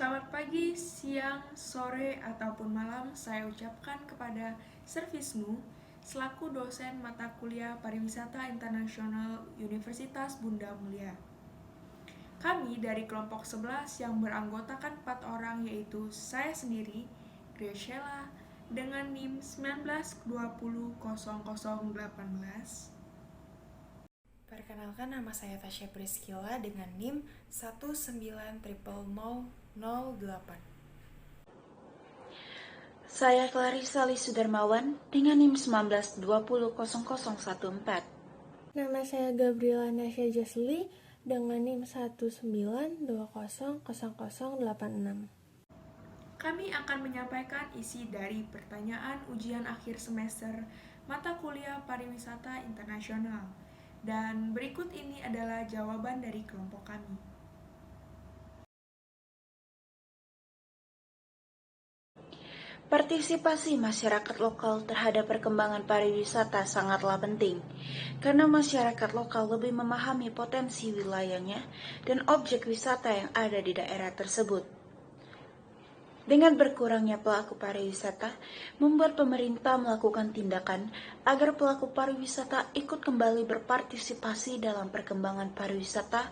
Selamat pagi, siang, sore, ataupun malam saya ucapkan kepada servismu selaku dosen mata kuliah Pariwisata Internasional Universitas Bunda Mulia. Kami dari kelompok 11 yang beranggotakan 4 orang yaitu saya sendiri, Graciela, dengan NIM 19200018. Perkenalkan, nama saya Tasya Priskila dengan NIM 1900008. Saya Clarissa Lisudarmawan dengan NIM 19200014. Nama saya Gabriela Nasya Jasli dengan NIM 192000086. Kami akan menyampaikan isi dari pertanyaan ujian akhir semester mata kuliah Pariwisata Internasional. Dan berikut ini adalah jawaban dari kelompok kami. Partisipasi masyarakat lokal terhadap perkembangan pariwisata sangatlah penting, karena masyarakat lokal lebih memahami potensi wilayahnya dan objek wisata yang ada di daerah tersebut. Dengan berkurangnya pelaku pariwisata, membuat pemerintah melakukan tindakan agar pelaku pariwisata ikut kembali berpartisipasi dalam perkembangan pariwisata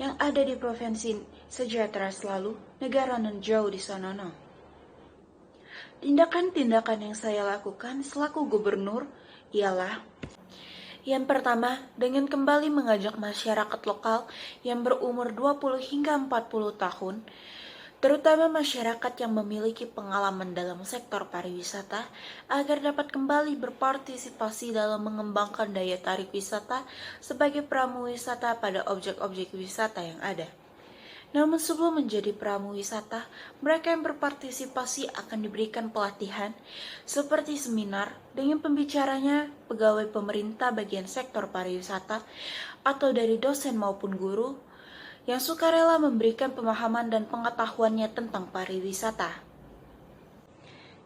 yang ada di provinsi sejahtera selalu, negara non jauh di sonono. Tindakan-tindakan yang saya lakukan selaku gubernur ialah: yang pertama, dengan kembali mengajak masyarakat lokal yang berumur 20 hingga 40 tahun, terutama masyarakat yang memiliki pengalaman dalam sektor pariwisata, agar dapat kembali berpartisipasi dalam mengembangkan daya tarik wisata sebagai pramu wisata pada objek-objek wisata yang ada. Namun sebelum menjadi pramu wisata, mereka yang berpartisipasi akan diberikan pelatihan seperti seminar dengan pembicaranya pegawai pemerintah bagian sektor pariwisata atau dari dosen maupun guru yang sukarela memberikan pemahaman dan pengetahuannya tentang pariwisata.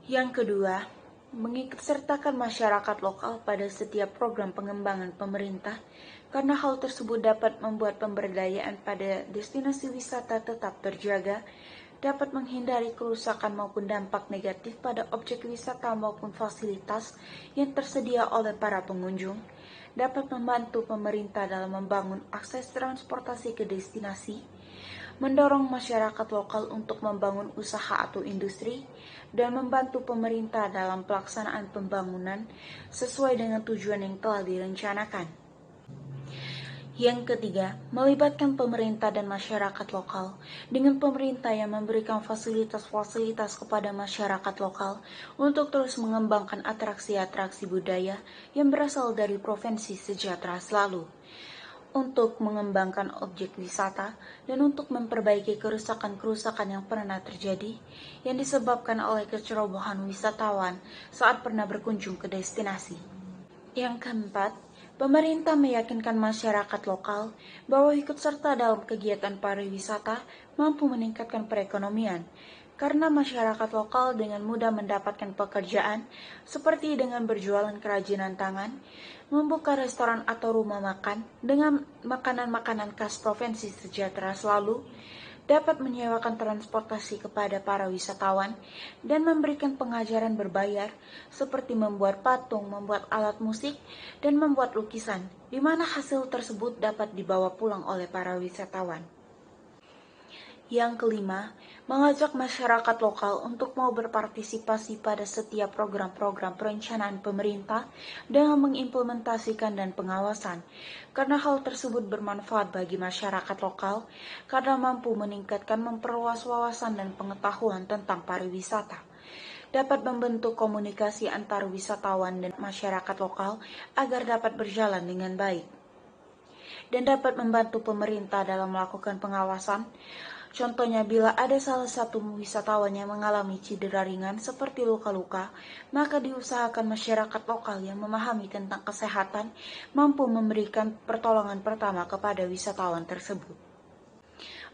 Yang kedua, mengikutsertakan masyarakat lokal pada setiap program pengembangan pemerintah, karena hal tersebut dapat membuat pemberdayaan pada destinasi wisata tetap terjaga, dapat menghindari kerusakan maupun dampak negatif pada objek wisata maupun fasilitas yang tersedia oleh para pengunjung, dapat membantu pemerintah dalam membangun akses transportasi ke destinasi, mendorong masyarakat lokal untuk membangun usaha atau industri, dan membantu pemerintah dalam pelaksanaan pembangunan sesuai dengan tujuan yang telah direncanakan. Yang ketiga, melibatkan pemerintah dan masyarakat lokal, dengan pemerintah yang memberikan fasilitas-fasilitas kepada masyarakat lokal untuk terus mengembangkan atraksi-atraksi budaya yang berasal dari provinsi sejahtera selalu, untuk mengembangkan objek wisata, dan untuk memperbaiki kerusakan-kerusakan yang pernah terjadi yang disebabkan oleh kecerobohan wisatawan saat pernah berkunjung ke destinasi. Yang keempat, pemerintah meyakinkan masyarakat lokal bahwa ikut serta dalam kegiatan pariwisata mampu meningkatkan perekonomian, karena masyarakat lokal dengan mudah mendapatkan pekerjaan seperti dengan berjualan kerajinan tangan, membuka restoran atau rumah makan dengan makanan-makanan khas provinsi sejahtera selalu, dapat menyewakan transportasi kepada para wisatawan, dan memberikan pengajaran berbayar seperti membuat patung, membuat alat musik, dan membuat lukisan, di mana hasil tersebut dapat dibawa pulang oleh para wisatawan. Yang kelima, mengajak masyarakat lokal untuk mau berpartisipasi pada setiap program-program perencanaan pemerintah dengan mengimplementasikan dan pengawasan, karena hal tersebut bermanfaat bagi masyarakat lokal, karena mampu meningkatkan memperluas wawasan dan pengetahuan tentang pariwisata, dapat membentuk komunikasi antar wisatawan dan masyarakat lokal agar dapat berjalan dengan baik, dan dapat membantu pemerintah dalam melakukan pengawasan. Contohnya, bila ada salah satu wisatawan yang mengalami cedera ringan seperti luka-luka, maka diusahakan masyarakat lokal yang memahami tentang kesehatan mampu memberikan pertolongan pertama kepada wisatawan tersebut.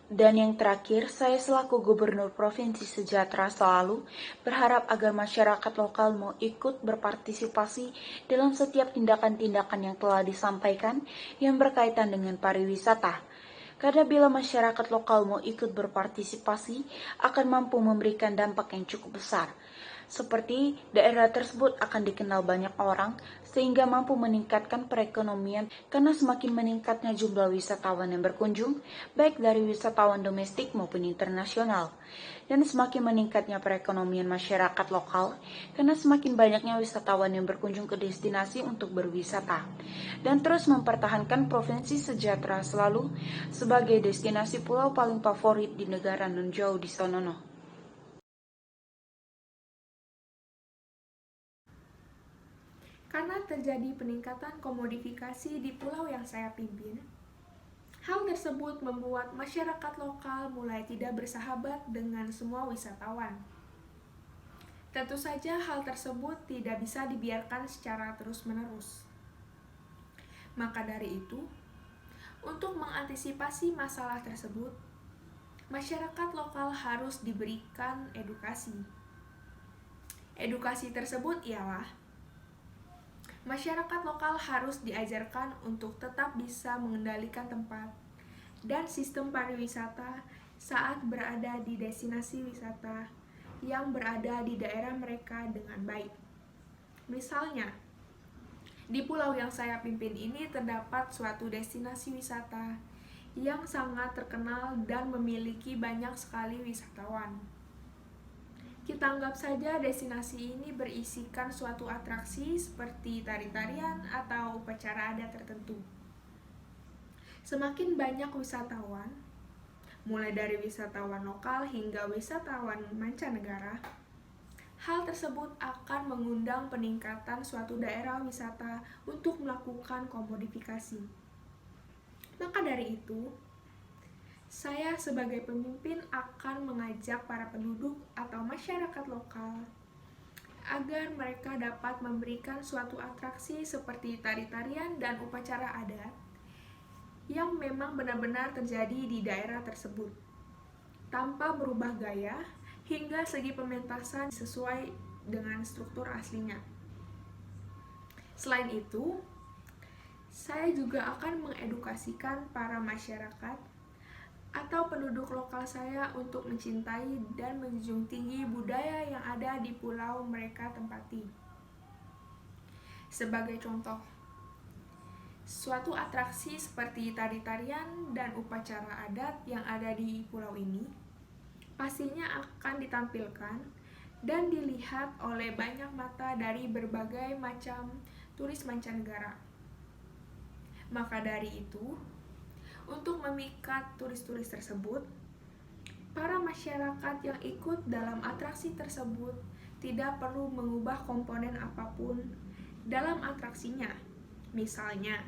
Dan yang terakhir, saya selaku Gubernur Provinsi Sejahtera selalu berharap agar masyarakat lokal mau ikut berpartisipasi dalam setiap tindakan-tindakan yang telah disampaikan yang berkaitan dengan pariwisata, Karena bila masyarakat lokal mau ikut berpartisipasi, akan mampu memberikan dampak yang cukup besar. Seperti daerah tersebut akan dikenal banyak orang, sehingga mampu meningkatkan perekonomian karena semakin meningkatnya jumlah wisatawan yang berkunjung, baik dari wisatawan domestik maupun internasional. Dan semakin meningkatnya perekonomian masyarakat lokal, karena semakin banyaknya wisatawan yang berkunjung ke destinasi untuk berwisata. Dan terus mempertahankan provinsi sejahtera selalu sebagai destinasi pulau paling favorit di negara non jauh di sonono. Karena terjadi peningkatan komodifikasi di pulau yang saya pimpin, hal tersebut membuat masyarakat lokal mulai tidak bersahabat dengan semua wisatawan. Tentu saja hal tersebut tidak bisa dibiarkan secara terus-menerus. Maka dari itu, untuk mengantisipasi masalah tersebut, masyarakat lokal harus diberikan edukasi. Edukasi tersebut ialah masyarakat lokal harus diajarkan untuk tetap bisa mengendalikan tempat dan sistem pariwisata saat berada di destinasi wisata yang berada di daerah mereka dengan baik. Misalnya, di pulau yang saya pimpin ini terdapat suatu destinasi wisata yang sangat terkenal dan memiliki banyak sekali wisatawan. Kita anggap saja destinasi ini berisikan suatu atraksi seperti tari-tarian atau upacara adat tertentu. Semakin banyak wisatawan, mulai dari wisatawan lokal hingga wisatawan mancanegara, hal tersebut akan mengundang peningkatan suatu daerah wisata untuk melakukan komodifikasi. Maka dari itu, saya sebagai pemimpin akan mengajak para penduduk atau masyarakat lokal agar mereka dapat memberikan suatu atraksi seperti tari-tarian dan upacara adat yang memang benar-benar terjadi di daerah tersebut, tanpa berubah gaya hingga segi pementasan sesuai dengan struktur aslinya. Selain itu, saya juga akan mengedukasikan para masyarakat atau penduduk lokal saya untuk mencintai dan menjunjung tinggi budaya yang ada di pulau mereka tempati. Sebagai contoh, suatu atraksi seperti tari-tarian dan upacara adat yang ada di pulau ini pastinya akan ditampilkan dan dilihat oleh banyak mata dari berbagai macam turis mancanegara. Maka dari itu, untuk memikat turis-turis tersebut, para masyarakat yang ikut dalam atraksi tersebut tidak perlu mengubah komponen apapun dalam atraksinya. Misalnya,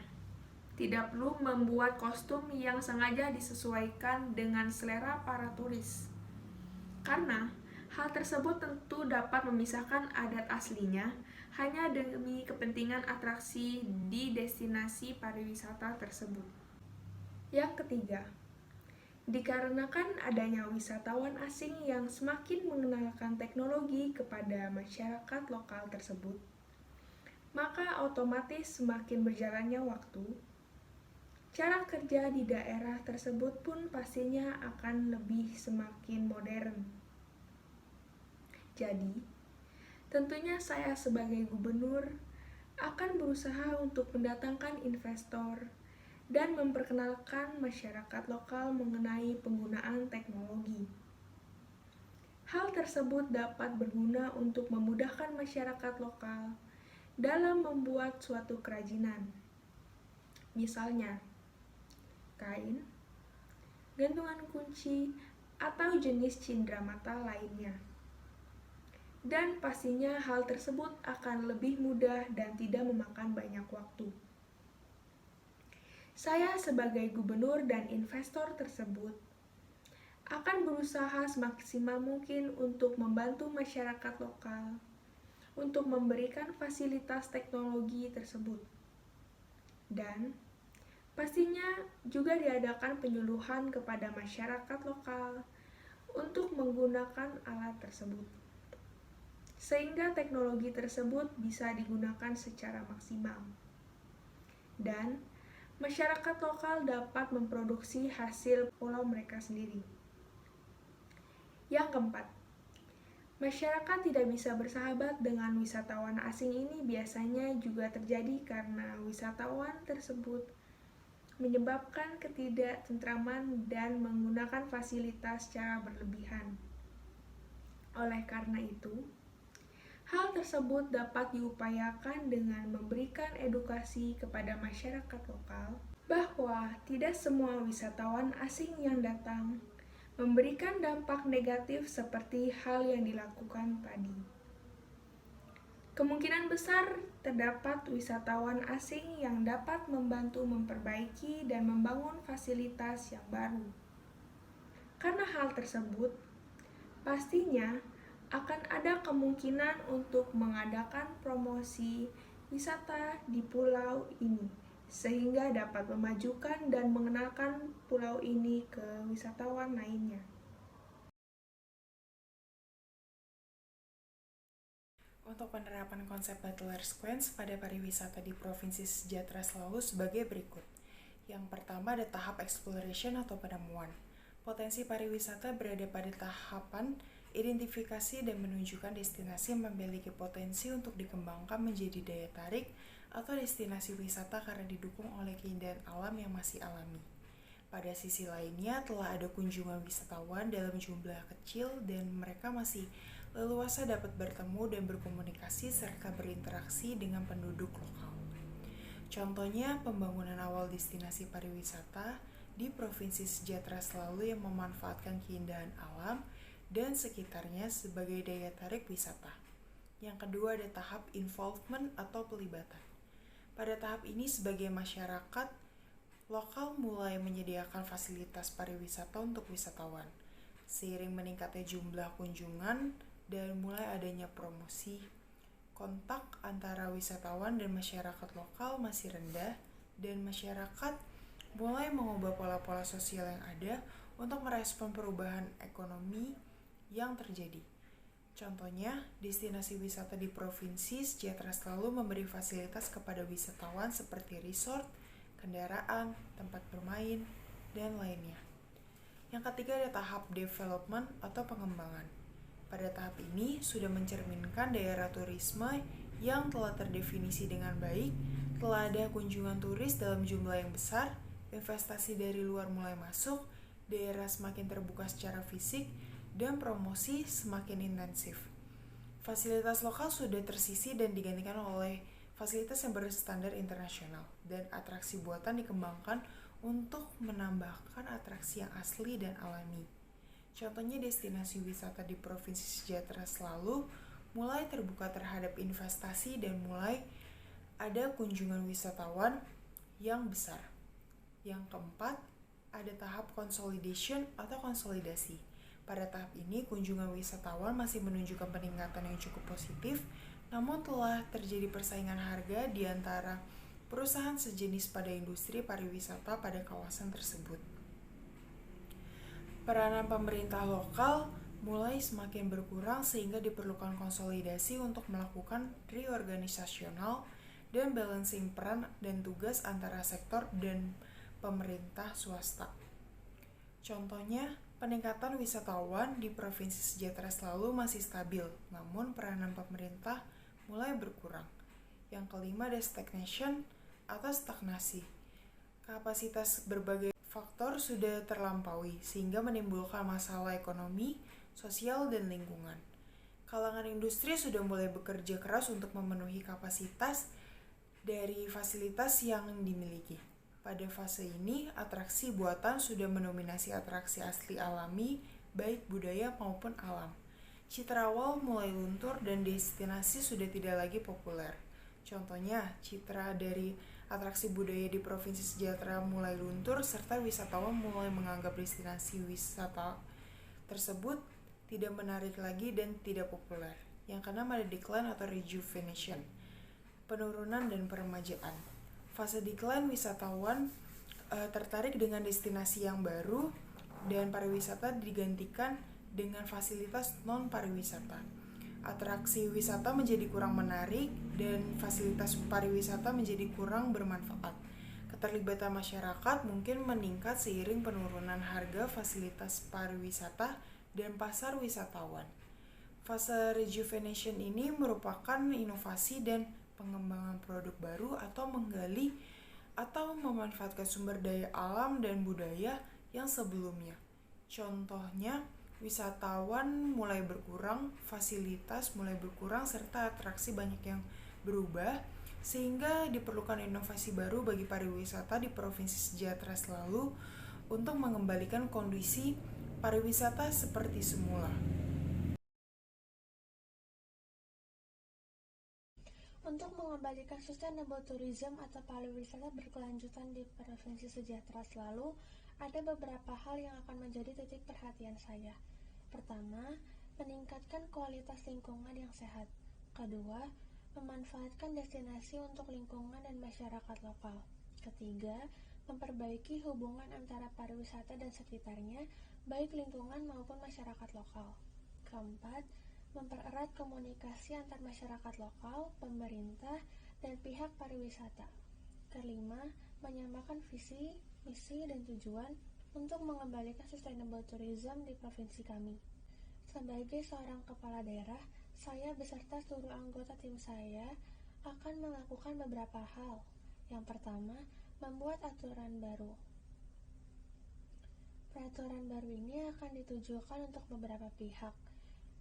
tidak perlu membuat kostum yang sengaja disesuaikan dengan selera para turis. Karena hal tersebut tentu dapat memisahkan adat aslinya hanya demi kepentingan atraksi di destinasi pariwisata tersebut. Yang ketiga, dikarenakan adanya wisatawan asing yang semakin mengenalkan teknologi kepada masyarakat lokal tersebut, maka otomatis semakin berjalannya waktu, cara kerja di daerah tersebut pun pastinya akan lebih semakin modern. Jadi, tentunya saya sebagai gubernur akan berusaha untuk mendatangkan investor dan memperkenalkan masyarakat lokal mengenai penggunaan teknologi. Hal tersebut dapat berguna untuk memudahkan masyarakat lokal dalam membuat suatu kerajinan. Misalnya, kain, gantungan kunci, atau jenis cindramata lainnya. Dan pastinya hal tersebut akan lebih mudah dan tidak memakan banyak waktu. Saya sebagai gubernur dan investor tersebut akan berusaha semaksimal mungkin untuk membantu masyarakat lokal untuk memberikan fasilitas teknologi tersebut. Dan pastinya juga diadakan penyuluhan kepada masyarakat lokal untuk menggunakan alat tersebut, sehingga teknologi tersebut bisa digunakan secara maksimal. Dan Masyarakat lokal dapat memproduksi hasil pulau mereka sendiri. Yang keempat, masyarakat tidak bisa bersahabat dengan wisatawan asing. Ini biasanya juga terjadi karena wisatawan tersebut menyebabkan ketidaktentraman dan menggunakan fasilitas secara berlebihan. Oleh karena itu, hal tersebut dapat diupayakan dengan memberikan edukasi kepada masyarakat lokal bahwa tidak semua wisatawan asing yang datang memberikan dampak negatif seperti hal yang dilakukan tadi. Kemungkinan besar terdapat wisatawan asing yang dapat membantu memperbaiki dan membangun fasilitas yang baru. Karena hal tersebut, pastinya akan ada kemungkinan untuk mengadakan promosi wisata di pulau ini, sehingga dapat memajukan dan mengenalkan pulau ini ke wisatawan lainnya. Untuk penerapan konsep Butler Sequence pada pariwisata di Provinsi Sejahtera selalu sebagai berikut. Yang pertama ada tahap exploration atau penemuan. Potensi pariwisata berada pada tahapan identifikasi dan menunjukkan destinasi yang memiliki potensi untuk dikembangkan menjadi daya tarik atau destinasi wisata karena didukung oleh keindahan alam yang masih alami. Pada sisi lainnya, telah ada kunjungan wisatawan dalam jumlah kecil dan mereka masih leluasa dapat bertemu dan berkomunikasi serta berinteraksi dengan penduduk lokal. Contohnya, pembangunan awal destinasi pariwisata di Provinsi Sejahtera selalu yang memanfaatkan keindahan alam dan sekitarnya sebagai daya tarik wisata. Yang kedua ada tahap involvement atau pelibatan. Pada tahap ini sebagai masyarakat lokal mulai menyediakan fasilitas pariwisata untuk wisatawan. Seiring meningkatnya jumlah kunjungan dan mulai adanya promosi, kontak antara wisatawan dan masyarakat lokal masih rendah dan masyarakat mulai mengubah pola-pola sosial yang ada untuk merespon perubahan ekonomi yang terjadi. Contohnya, destinasi wisata di Provinsi Sejahtera selalu memberi fasilitas kepada wisatawan seperti resort, kendaraan, tempat bermain, dan lainnya. Yang ketiga ada tahap development atau pengembangan. Pada tahap ini sudah mencerminkan daerah turisme yang telah terdefinisi dengan baik, telah ada kunjungan turis dalam jumlah yang besar, investasi dari luar mulai masuk, daerah semakin terbuka secara fisik, dan promosi semakin intensif. Fasilitas lokal sudah tersisi dan digantikan oleh fasilitas yang berstandar internasional, dan atraksi buatan dikembangkan untuk menambahkan atraksi yang asli dan alami. Contohnya destinasi wisata di Provinsi Sejahtera selalu mulai terbuka terhadap investasi dan mulai ada kunjungan wisatawan yang besar. Yang keempat, ada tahap consolidation atau konsolidasi. Pada tahap ini, kunjungan wisatawan masih menunjukkan peningkatan yang cukup positif, namun telah terjadi persaingan harga di antara perusahaan sejenis pada industri pariwisata pada kawasan tersebut. Peranan pemerintah lokal mulai semakin berkurang sehingga diperlukan konsolidasi untuk melakukan reorganisasional dan balancing peran dan tugas antara sektor dan pemerintah swasta. Contohnya, peningkatan wisatawan di Provinsi Sejahtera selalu masih stabil, namun peranan pemerintah mulai berkurang. Yang kelima ada stagnation atau stagnasi. Kapasitas berbagai faktor sudah terlampaui sehingga menimbulkan masalah ekonomi, sosial, dan lingkungan. Kalangan industri sudah mulai bekerja keras untuk memenuhi kapasitas dari fasilitas yang dimiliki. Pada fase ini, atraksi buatan sudah mendominasi atraksi asli alami, baik budaya maupun alam. Citra awal mulai luntur dan destinasi sudah tidak lagi populer. Contohnya, citra dari atraksi budaya di Provinsi Sejahtera mulai luntur serta wisatawan mulai menganggap destinasi wisata tersebut tidak menarik lagi dan tidak populer. Yang keenam ada decline atau rejuvenation, penurunan dan peremajaan. Fase decline wisatawan tertarik dengan destinasi yang baru dan pariwisata digantikan dengan fasilitas non-pariwisata. Atraksi wisata menjadi kurang menarik dan fasilitas pariwisata menjadi kurang bermanfaat. Keterlibatan masyarakat mungkin meningkat seiring penurunan harga fasilitas pariwisata dan pasar wisatawan. Fase rejuvenation ini merupakan inovasi dan pengembangan produk baru atau menggali atau memanfaatkan sumber daya alam dan budaya yang sebelumnya. Contohnya, wisatawan mulai berkurang, fasilitas mulai berkurang, serta atraksi banyak yang berubah, sehingga diperlukan inovasi baru bagi pariwisata di Provinsi Sejahtera Selalu untuk mengembalikan kondisi pariwisata seperti semula. Untuk mengembalikan sustainable tourism atau pariwisata berkelanjutan di Provinsi Sejahtera Selalu, ada beberapa hal yang akan menjadi titik perhatian saya. Pertama, meningkatkan kualitas lingkungan yang sehat. Kedua, memanfaatkan destinasi untuk lingkungan dan masyarakat lokal. Ketiga, memperbaiki hubungan antara pariwisata dan sekitarnya, baik lingkungan maupun masyarakat lokal. Keempat, mempererat komunikasi antar masyarakat lokal, pemerintah, dan pihak pariwisata. Kelima, menyamakan visi, misi, dan tujuan untuk mengembalikan sustainable tourism di provinsi kami. Sebagai seorang kepala daerah, saya beserta seluruh anggota tim saya akan melakukan beberapa hal. Yang pertama, membuat aturan baru. Peraturan baru ini akan ditujukan untuk beberapa pihak,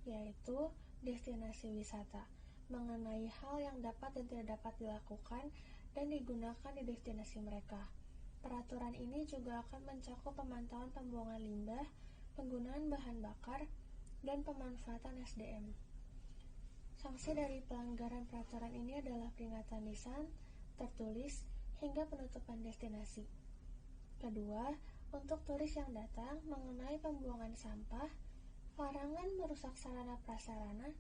yaitu destinasi wisata, mengenai hal yang dapat dan tidak dapat dilakukan dan digunakan di destinasi mereka. Peraturan ini juga akan mencakup pemantauan pembuangan limbah, penggunaan bahan bakar, dan pemanfaatan SDM. Sanksi dari pelanggaran peraturan ini adalah peringatan lisan, tertulis, hingga penutupan destinasi. Kedua, untuk turis yang datang mengenai pembuangan sampah, larangan merusak sarana prasarana,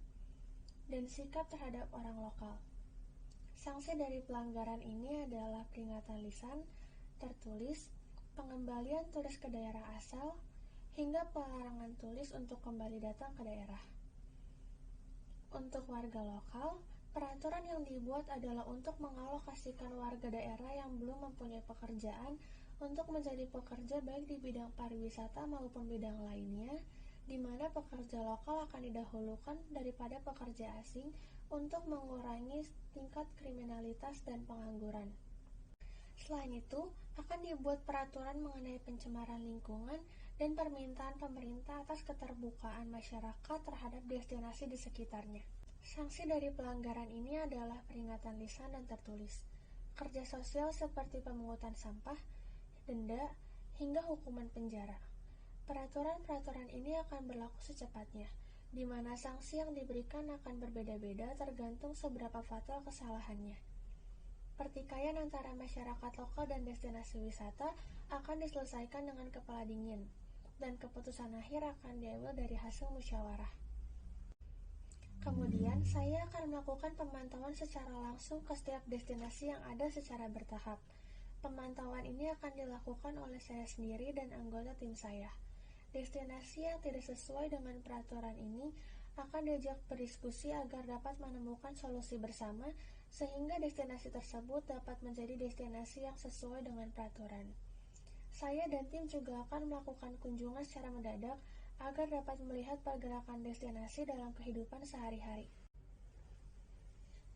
dan sikap terhadap orang lokal. Sanksi dari pelanggaran ini adalah peringatan lisan, tertulis, pengembalian turis ke daerah asal, hingga pelarangan turis untuk kembali datang ke daerah. Untuk warga lokal, peraturan yang dibuat adalah untuk mengalokasikan warga daerah yang belum mempunyai pekerjaan untuk menjadi pekerja baik di bidang pariwisata maupun bidang lainnya, di mana pekerja lokal akan didahulukan daripada pekerja asing untuk mengurangi tingkat kriminalitas dan pengangguran. Selain itu, akan dibuat peraturan mengenai pencemaran lingkungan dan permintaan pemerintah atas keterbukaan masyarakat terhadap destinasi di sekitarnya. Sanksi dari pelanggaran ini adalah peringatan lisan dan tertulis, kerja sosial seperti pemungutan sampah, denda, hingga hukuman penjara. Peraturan-peraturan ini akan berlaku secepatnya, di mana sanksi yang diberikan akan berbeda-beda tergantung seberapa fatal kesalahannya. Pertikaian antara masyarakat lokal dan destinasi wisata akan diselesaikan dengan kepala dingin, dan keputusan akhir akan diambil dari hasil musyawarah. Kemudian, saya akan melakukan pemantauan secara langsung ke setiap destinasi yang ada secara bertahap. Pemantauan ini akan dilakukan oleh saya sendiri dan anggota tim saya. Destinasi yang tidak sesuai dengan peraturan ini akan diajak berdiskusi agar dapat menemukan solusi bersama, sehingga destinasi tersebut dapat menjadi destinasi yang sesuai dengan peraturan. Saya dan tim juga akan melakukan kunjungan secara mendadak agar dapat melihat pergerakan destinasi dalam kehidupan sehari-hari.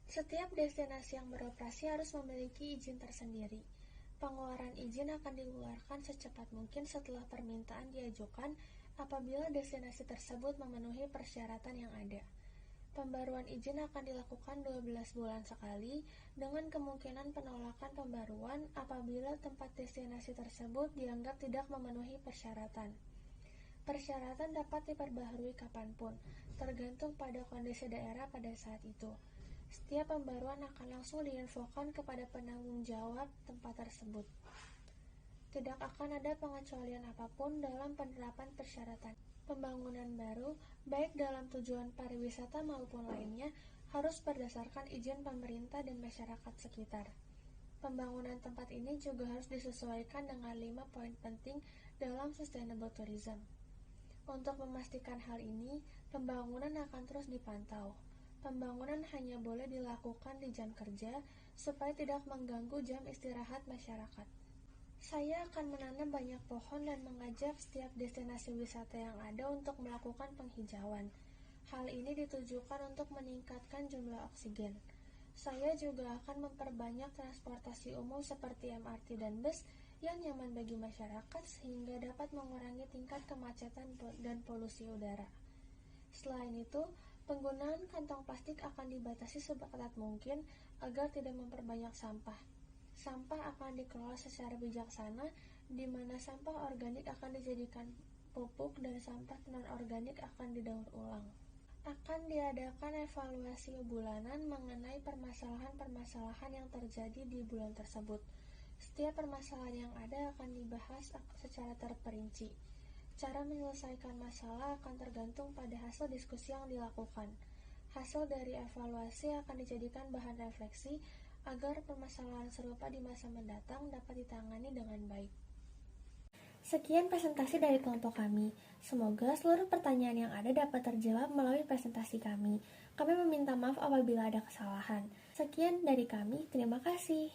Setiap destinasi yang beroperasi harus memiliki izin tersendiri. Pengeluaran izin akan dikeluarkan secepat mungkin setelah permintaan diajukan apabila destinasi tersebut memenuhi persyaratan yang ada. Pembaruan izin akan dilakukan 12 bulan sekali dengan kemungkinan penolakan pembaruan apabila tempat destinasi tersebut dianggap tidak memenuhi persyaratan. Persyaratan dapat diperbaharui kapanpun, tergantung pada kondisi daerah pada saat itu. Setiap pembaruan akan langsung diinfokan kepada penanggung jawab tempat tersebut. Tidak akan ada pengecualian apapun dalam penerapan persyaratan. Pembangunan baru, baik dalam tujuan pariwisata maupun lainnya, harus berdasarkan izin pemerintah dan masyarakat sekitar. Pembangunan tempat ini juga harus disesuaikan dengan 5 poin penting dalam sustainable tourism. Untuk memastikan hal ini, pembangunan akan terus dipantau. Pembangunan hanya boleh dilakukan di jam kerja supaya tidak mengganggu jam istirahat masyarakat. Saya akan menanam banyak pohon dan mengajak setiap destinasi wisata yang ada untuk melakukan penghijauan. Hal ini ditujukan untuk meningkatkan jumlah oksigen. Saya juga akan memperbanyak transportasi umum seperti MRT dan bus yang nyaman bagi masyarakat sehingga dapat mengurangi tingkat kemacetan dan polusi udara. Selain itu, penggunaan kantong plastik akan dibatasi seketat mungkin agar tidak memperbanyak sampah. Sampah akan dikelola secara bijaksana, di mana sampah organik akan dijadikan pupuk dan sampah non-organik akan didaur ulang. Akan diadakan evaluasi bulanan mengenai permasalahan-permasalahan yang terjadi di bulan tersebut. Setiap permasalahan yang ada akan dibahas secara terperinci. Cara menyelesaikan masalah akan tergantung pada hasil diskusi yang dilakukan. Hasil dari evaluasi akan dijadikan bahan refleksi agar permasalahan serupa di masa mendatang dapat ditangani dengan baik. Sekian presentasi dari kelompok kami. Semoga seluruh pertanyaan yang ada dapat terjawab melalui presentasi kami. Kami meminta maaf apabila ada kesalahan. Sekian dari kami, terima kasih.